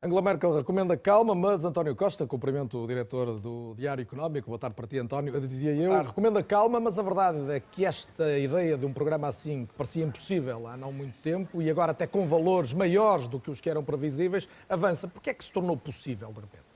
Angela Merkel recomenda calma, mas António Costa, cumprimento o diretor do Diário Económico, boa tarde para ti, António, dizia eu, recomenda calma, mas a verdade é que esta ideia de um programa assim, que parecia impossível há não muito tempo, e agora até com valores maiores do que os que eram previsíveis, avança. Porquê é que se tornou possível, de repente?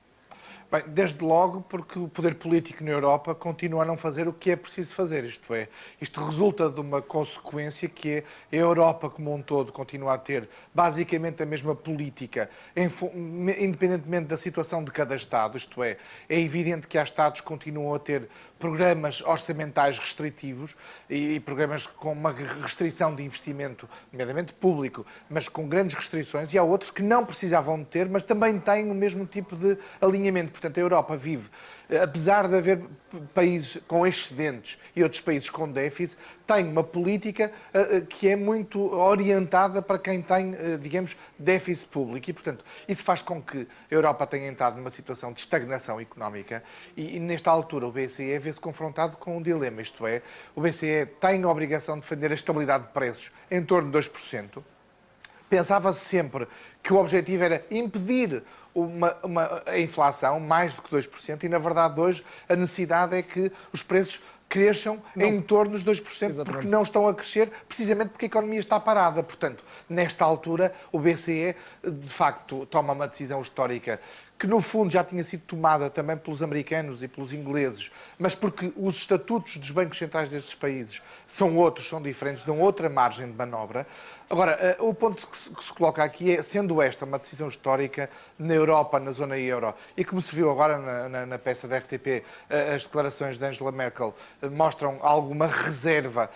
Bem, desde logo porque o poder político na Europa continua a não fazer o que é preciso fazer, isto é, isto resulta de uma consequência que é a Europa como um todo continua a ter basicamente a mesma política, independentemente da situação de cada Estado, isto é evidente que há Estados que continuam a ter programas orçamentais restritivos e programas com uma restrição de investimento, nomeadamente público, mas com grandes restrições, e há outros que não precisavam de ter, mas também têm o mesmo tipo de alinhamento. Portanto, a Europa vive, apesar de haver países com excedentes e outros países com déficit, tem uma política que é muito orientada para quem tem, digamos, déficit público. E, portanto, isso faz com que a Europa tenha entrado numa situação de estagnação económica e nesta altura, o BCE vê-se confrontado com um dilema, isto é, o BCE tem a obrigação de defender a estabilidade de preços em torno de 2%. Pensava-se sempre que o objetivo era impedir a inflação mais do que 2%, e na verdade hoje a necessidade é que os preços cresçam em torno dos 2%, exatamente, porque não estão a crescer, precisamente porque a economia está parada. Portanto, nesta altura, o BCE, de facto, toma uma decisão histórica que, no fundo, já tinha sido tomada também pelos americanos e pelos ingleses, mas porque os estatutos dos bancos centrais destes países são outros, são diferentes, dão outra margem de manobra. Agora, o ponto que se coloca aqui é, sendo esta uma decisão histórica na Europa, na zona euro, e como se viu agora na peça da RTP, as declarações de Angela Merkel mostram alguma reserva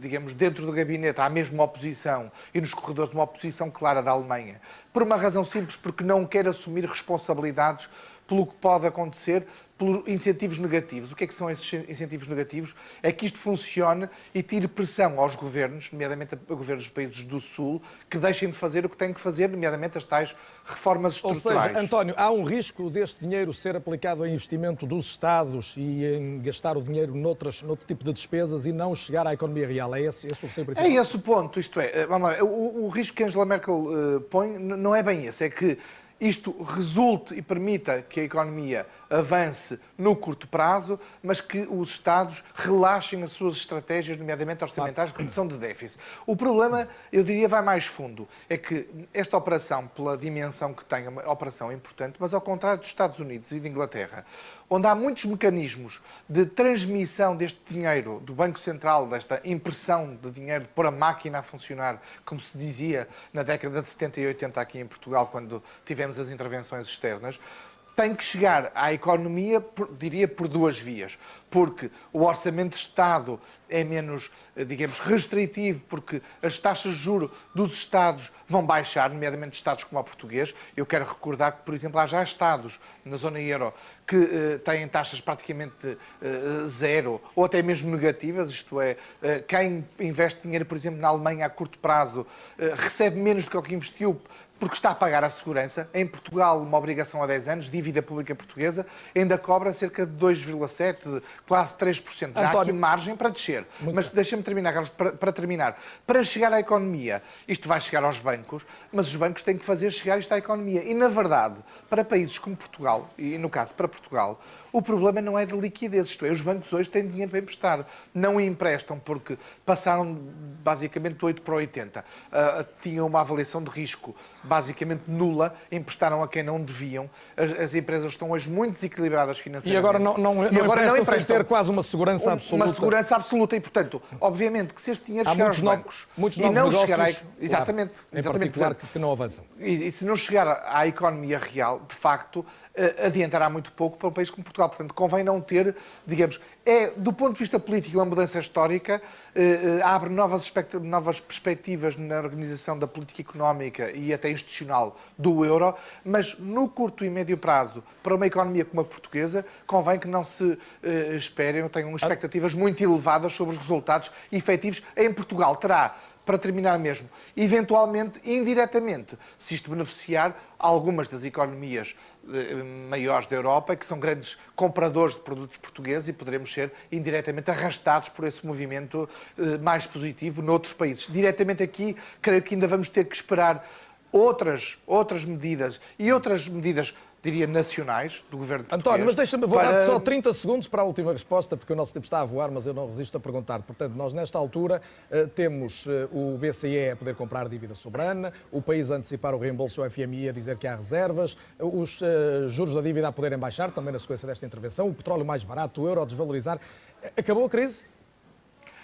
digamos, dentro do gabinete há mesmo uma oposição e nos corredores uma oposição clara da Alemanha. Por uma razão simples, porque não quer assumir responsabilidades pelo que pode acontecer, por incentivos negativos. O que é que são esses incentivos negativos? É que isto funcione e tire pressão aos governos, nomeadamente a governos dos países do Sul, que deixem de fazer o que têm que fazer, nomeadamente as tais reformas estruturais. Ou seja, António, há um risco deste dinheiro ser aplicado em investimento dos Estados e em gastar o dinheiro noutro tipo de despesas e não chegar à economia real. É esse o receio principal? É esse o ponto, isto é, vamos lá, o risco que Angela Merkel põe não é bem esse, é que isto resulte e permita que a economia avance no curto prazo, mas que os Estados relaxem as suas estratégias, nomeadamente orçamentais, de redução de déficit. O problema, eu diria, vai mais fundo. É que esta operação, pela dimensão que tem, é uma operação importante, mas ao contrário dos Estados Unidos e de Inglaterra, onde há muitos mecanismos de transmissão deste dinheiro do Banco Central, desta impressão de dinheiro, de pôr a máquina a funcionar, como se dizia na década de 70 e 80 aqui em Portugal, quando tivemos as intervenções externas, tem que chegar à economia, diria, por duas vias. Porque o orçamento de Estado é menos, digamos, restritivo, porque as taxas de juros dos Estados vão baixar, nomeadamente Estados como o português. Eu quero recordar que, por exemplo, há já Estados na zona euro que têm taxas praticamente zero ou até mesmo negativas, isto é, quem investe dinheiro, por exemplo, na Alemanha a curto prazo, recebe menos do que o que investiu, porque está a pagar a segurança. Em Portugal, uma obrigação a 10 anos, dívida pública portuguesa, ainda cobra cerca de 2,7%, quase 3%. Há aqui margem para descer. Mas deixa-me terminar, Carlos, para terminar. Para chegar à economia, isto vai chegar aos bancos, mas os bancos têm que fazer chegar isto à economia. E, na verdade, para países como Portugal, e no caso para Portugal, o problema não é de liquidez, isto é, os bancos hoje têm dinheiro para emprestar. Não emprestam porque passaram basicamente do 8 para o 80. Tinham uma avaliação de risco basicamente nula, emprestaram a quem não deviam. As empresas estão hoje muito desequilibradas financeiramente. E agora não emprestam sem ter quase uma segurança absoluta. Uma segurança absoluta e, portanto, obviamente que se este dinheiro chegar aos bancos e não chegar à... Exatamente. Em particular, que não avançam. E se não chegar à economia real, de facto, adiantará muito pouco para um país como Portugal. Portanto, convém não ter, digamos, do ponto de vista político, uma mudança histórica, abre novas perspectivas na organização da política económica e até institucional do euro, mas no curto e médio prazo, para uma economia como a portuguesa, convém que não se esperem, tenham expectativas muito elevadas sobre os resultados efetivos. Em Portugal terá, para terminar mesmo, eventualmente, indiretamente, se isto beneficiar algumas das economias maiores da Europa, que são grandes compradores de produtos portugueses, e poderemos ser indiretamente arrastados por esse movimento mais positivo noutros países. Diretamente aqui, creio que ainda vamos ter que esperar outras medidas e outras medidas, diria, nacionais do governo português. António, mas deixa-me, vou dar só 30 segundos para a última resposta, porque o nosso tempo está a voar, mas eu não resisto a perguntar. Portanto, nós nesta altura temos o BCE a poder comprar dívida soberana, o país a antecipar o reembolso ao FMI a dizer que há reservas, os juros da dívida a poderem baixar, também na sequência desta intervenção, o petróleo mais barato, o euro a desvalorizar. Acabou a crise?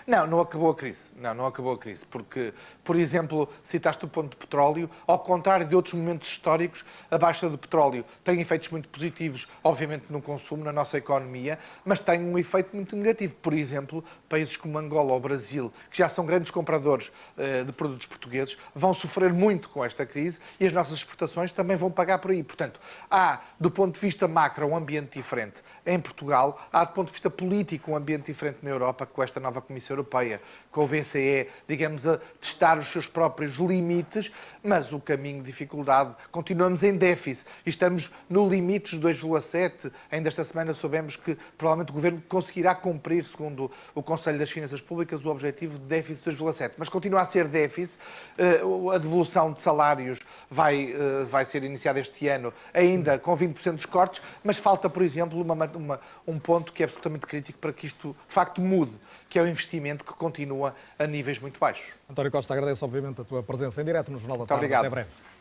Não acabou a crise. Não acabou a crise. Porque, por exemplo, citaste o ponto de petróleo, ao contrário de outros momentos históricos, a baixa do petróleo tem efeitos muito positivos, obviamente, no consumo, na nossa economia, mas tem um efeito muito negativo. Por exemplo, países como Angola ou Brasil, que já são grandes compradores de produtos portugueses, vão sofrer muito com esta crise e as nossas exportações também vão pagar por aí. Portanto, há, do ponto de vista macro, um ambiente diferente em Portugal, há, do ponto de vista político, um ambiente diferente na Europa, com esta nova Comissão Europeia, com o BCE, digamos, a testar os seus próprios limites, mas o caminho de dificuldade, continuamos em déficit e estamos no limite dos 2,7. Ainda esta semana soubemos que provavelmente o Governo conseguirá cumprir, segundo o Conselho das Finanças Públicas, o objetivo de déficit de 2,7. Mas continua a ser déficit, a devolução de salários vai ser iniciada este ano, ainda com 20% dos cortes, mas falta, por exemplo, um ponto que é absolutamente crítico para que isto, de facto, mude, que é o investimento que continua a níveis muito baixos. António Costa, agradeço obviamente a tua presença em direto no Jornal da Tarde. Muito obrigado. Até breve.